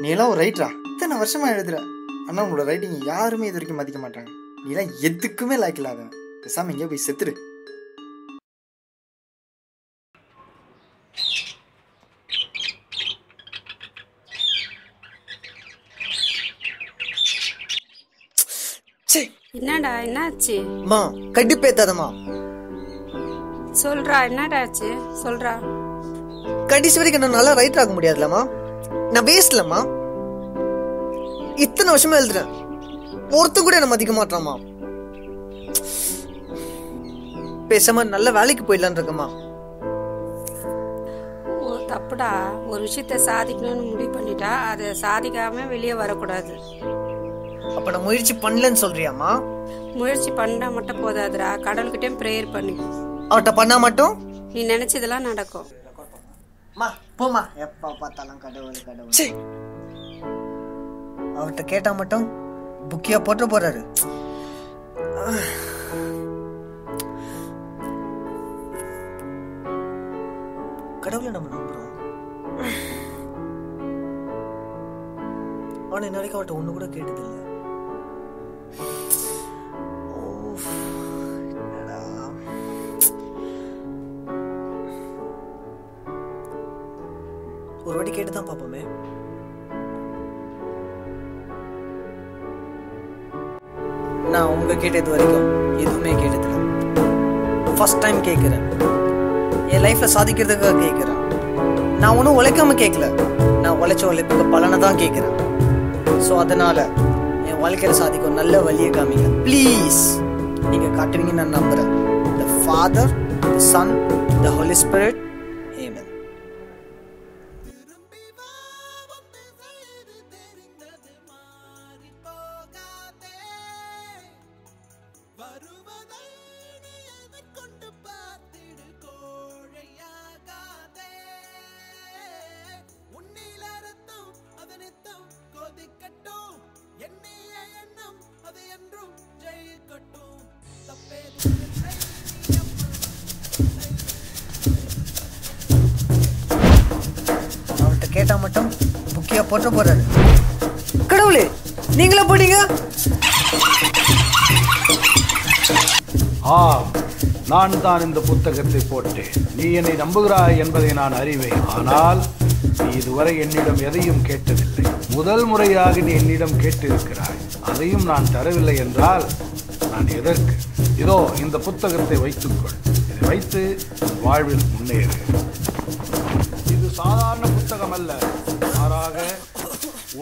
நீ எல்லாம் ஒரு ரைட்டரா? இத்தனை வருஷமா எழுதுற, ஆனால் உங்களோட ரைட்டிங் யாருமே இது வரைக்கும் மதிக்க மாட்டாங்க. நீ எல்லாம் எதுக்குமே லாய்க்கு இல்லாத. பேசாம எங்கேயோ போய் செத்துரு. என்னடா என்னாச்சு? மா கடுப்பேத்தாதம்மா. சொல்றா என்னடா ஆச்சு சொல்றா. கடைசி வரைக்கும் நான் நல்லா ரைட்டர் ஆக முடியாதுலம்மா. நான் வேஸ்ட்லம்மா. இத்தனை வருஷமா எழுதுறேன், ஒருத்த கூட என்ன மதிக்க மாட்டாமா. பேசாம நல்ல வேலைக்கு போயிடலான் இருக்கமா. தப்புடா, ஒரு விஷயத்த சாதிக்கணும்னு முடிவு பண்ணிட்டா அதை சாதிக்காம வெளியே வரக்கூடாது. அப்ப நான் முயற்சி பண்ணலன்னு சொல்றியாமா? முயற்சி பண்ணா மட்டும் போதாதுடா, கடவுள்கிட்ட பிரேயர் பண்ணி அவட்ட பண்ணா மட்டும் நீ நினைச்சதெல்லாம் நடக்கும். போமா, எப்ப பார்த்தாலும் கடவுள் கடவுள். அவர்கிட்ட கேட்டா மட்டும் புக்கியா போட்டு போறாரு. கடவுளை நம்ம நம்புறோம், ஆனா இன்ன வரைக்கும் அவர்கிட்ட ஒண்ணு கூட கேட்டதில்லை. ஒரு வாட்டி கேட்டுதான் பாப்போமே. நான் உங்க கேட்டது வரைக்கும் எதுவுமே கேட்டதில்லை. ஃபர்ஸ்ட் டைம் கேட்கிறேன். என் லைஃப்ல சாதிக்கிறதுக்காக கேட்கிறேன். நான் ஒன்றும் உழைக்காம கேட்கல, நான் உழைச்ச உழைப்புக்கு பலனை தான் கேட்கிறேன். ஸோ அதனால என் வாழ்க்கையில சாதிக்கும் நல்ல வழியை காமிங்க ப்ளீஸ். நீங்க காட்டுவீங்கன்னு நான் நம்புறேன். The Father, the Son, the Holy Spirit. Amen. அவர்கிட்ட கேட்டா மட்டும் புக்கியா போட்டு போறாரு. கடவுளே, நீங்களா போட்டீங்க? நான் தான் இந்த புத்தகத்தை போட்டேன். நீ என்னை நம்புகிறாய் என்பதை நான் அறிவேன். ஆனால் நீ இதுவரை என்னிடம் எதையும் கேட்டதில்லை. முதல் முறையாக நீ என்னிடம் கேட்டிருக்கிறாய். அதையும் நான் தரவில்லை என்றால் நான் எதற்கு? இதோ இந்த புத்தகத்தை வைத்துக்கொள். இதை வைத்து வாழ்வில் முன்னேறு. இது சாதாரண புத்தகம் அல்ல, மாறாக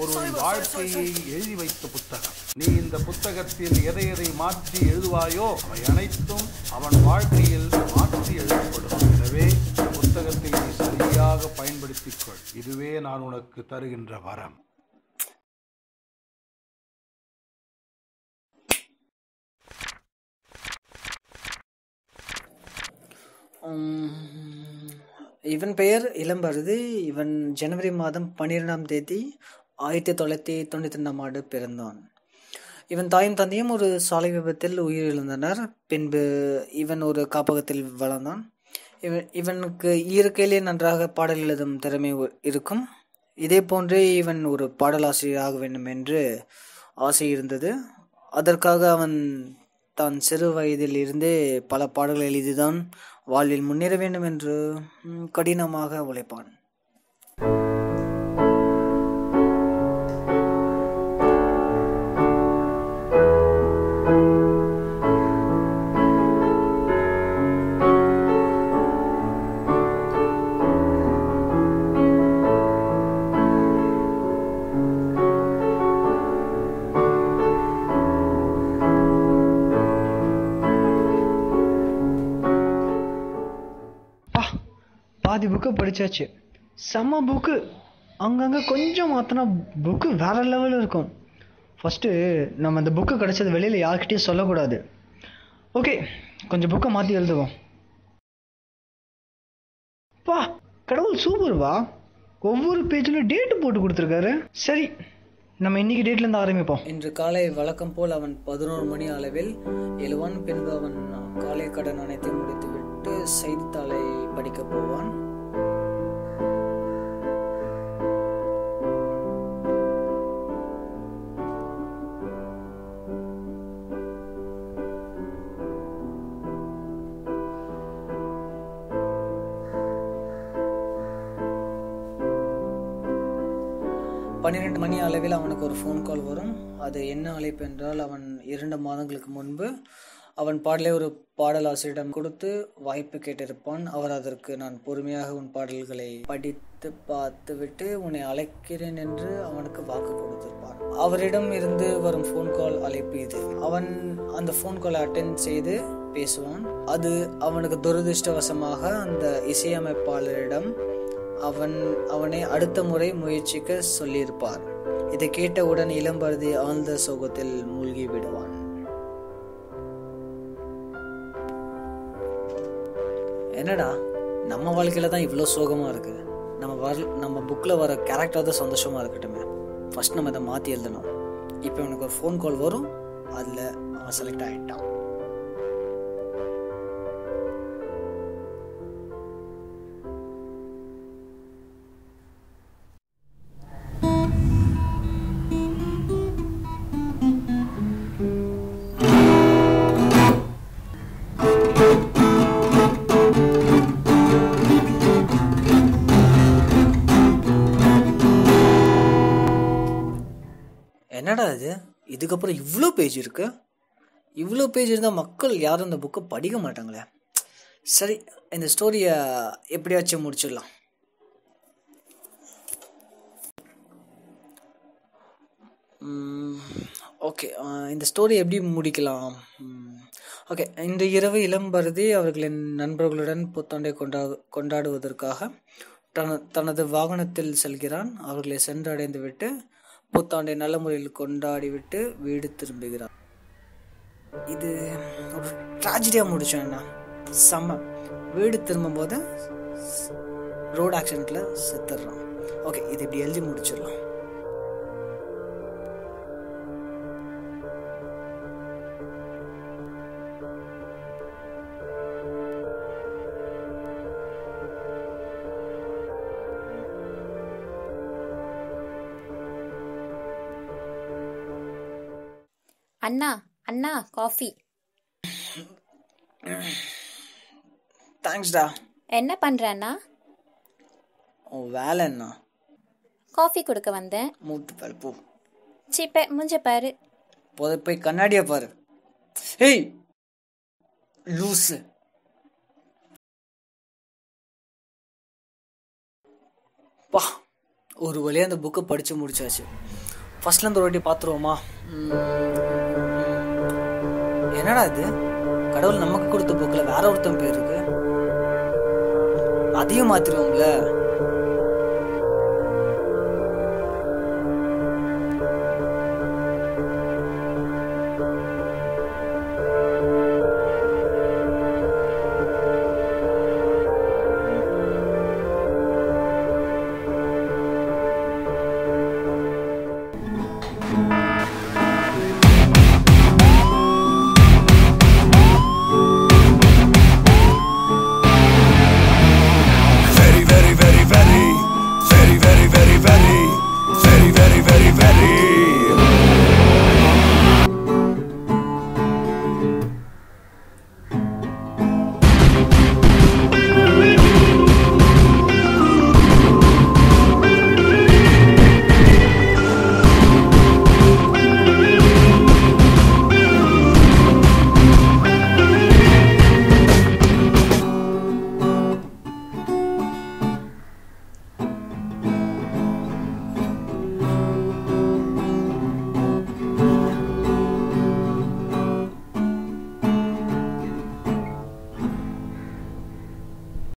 ஒரு வாழ்க்கையை எழுதி வைத்த புத்தகம். நீ இந்த புத்தகத்தில் எதை எதை மாற்றி எழுதுவாயோ அவை அனைத்தும் அவன் வாழ்க்கையில் மாற்றி எழுதப்படும். எனவே புத்தகத்தை நீ சரியாக பயன்படுத்திக்கொள். இதுவே நான் உனக்கு தருகின்ற வரம். இவன் பெயர் இளம்பருது. இவன் ஜனவரி மாதம் 12ஆம் தேதி 1992 பிறந்தான். இவன் தாயும் தந்தையும் ஒரு சாலை விபத்தில் உயிரிழந்தனர். பின்பு இவன் ஒரு காப்பகத்தில் வளர்ந்தான். இவனுக்கு இயற்கையிலே நன்றாக பாடல் எழுதும் திறமை இருக்கும். இதே போன்றே இவன் ஒரு பாடலாசிரியராக வேண்டும் என்று ஆசை இருந்தது. அதற்காக அவன் தான் சிறு வயதில் இருந்தே பல பாடல்கள் எழுதிதான் வாழ்வில் முன்னேற வேண்டும் என்று கடினமாக உழைப்பான். பாதி புக்கு படித்தாச்சு. செம்ம புக்கு. அங்கங்கே கொஞ்சம் மாற்றினா புக்கு வேறு லெவலில் இருக்கும். ஃபஸ்ட்டு நம்ம அந்த புக்கு கிடச்சது வெளியில் யார்கிட்டையும் சொல்லக்கூடாது. ஓகே, கொஞ்சம் புக்கை மாற்றி எழுதுவோம். பா, கடவுள் சூப்பர்வா. ஒவ்வொரு பேஜிலும் டேட்டு போட்டு கொடுத்துருக்காரு. சரி, நம்ம இன்னைக்கு டேட்லேருந்து ஆரம்பிப்போம். இன்று காலை வழக்கம் போல் அவன் 11 மணி அளவில் எழுவான். பின்பு அவன் காலை கடன் அனைத்தையும் முடித்துவிட்டு செய்தித்தாளை படிக்க போவான். 12 மணி அளவில் அவனுக்கு ஒரு ஃபோன் கால் வரும். அது என்ன அழைப்பு என்றால், அவன் 2 மாதங்களுக்கு முன்பு அவன் பாடலை ஒரு பாடலாசிரியிடம் கொடுத்து வாய்ப்பு கேட்டிருப்பான். அவர் அதற்கு, நான் பொறுமையாக உன் பாடல்களை படித்து பார்த்துவிட்டு உன்னை அழைக்கிறேன் என்று அவனுக்கு வாக்கு கொடுத்திருப்பான். அவரிடம் இருந்து வரும் ஃபோன் கால் அழைப்பு இது. அவன் அந்த ஃபோன் காலை அட்டென்ட் செய்து பேசுவான். அது அவனுக்கு துரதிருஷ்டவசமாக அந்த இசையமைப்பாளரிடம் அவனை அடுத்த முறை முயற்சிக்க சொல்லியிருப்பார். இதை கேட்டவுடன் இளம்பருதி ஆழ்ந்த சோகத்தில் மூழ்கி விடுவான். என்னடா, நம்ம வாழ்க்கையில தான் இவ்வளோ சோகமாக இருக்குது, நம்ம புக்கில் வர கேரக்டர் தான் சந்தோஷமாக இருக்கட்டுமே. ஃபர்ஸ்ட் நம்ம இதை மாற்றி எழுதணும். இப்போ எனக்கு ஒரு ஃபோன் கால் வரும், அதில் அவன் செலக்ட் ஆகிட்டான். என்னடா இது, இதுக்கப்புறம் இவ்வளோ பேஜ் இருக்கு? இவ்வளோ பேஜ் இருந்தால் மக்கள் யாரும் இந்த புக்கை படிக்க மாட்டாங்களே. சரி, இந்த ஸ்டோரியை எப்படியாச்சும் முடிச்சிடலாம். ஓகே, இந்த ஸ்டோரி எப்படி முடிக்கலாம்? ஓகே, இன்று இரவு இளம்பருதி அவர்களின் நண்பர்களுடன் புத்தாண்டை கொண்டாடுவதற்காக தனது வாகனத்தில் செல்கிறான். அவர்களை சென்றடைந்து விட்டு புத்தாண்டை நல்ல முறையில் கொண்டாடிவிட்டு வீடு திரும்புகிறான். இது ஒரு ட்ராஜடியாக முடிச்சோன்னா செம்ம. வீடு திரும்பும்போது ரோடு ஆக்சிடென்ட்ல செத்துடுறான். ஓகே, இது இப்படி எழுதி முடிச்சிடலாம். அண்ணா அண்ணா காஃபி. தேங்க்ஸ்டா. என்ன பண்ற அண்ணா? வேலை என்ன? காஃபி கொடுக்க வந்தேன். மூட்டு பாரு போ. சிப்ப முஞ்ச பாரு. போய் கண்ணாடியா பாரு. ஏய் லூசு. பா, ஒரு வழியாக அந்த புக்கை படித்து முடிச்சாச்சு. ஃபர்ஸ்ட்லேருந்து ஒரு வாட்டி பார்த்துருவோமா? என்னடா இது, கடவுள் நமக்கு கொடுத்த புக்கில் வேற ஒருத்தன் பேர் இருக்கு, அதையும் மாற்றிடுவோம்ல.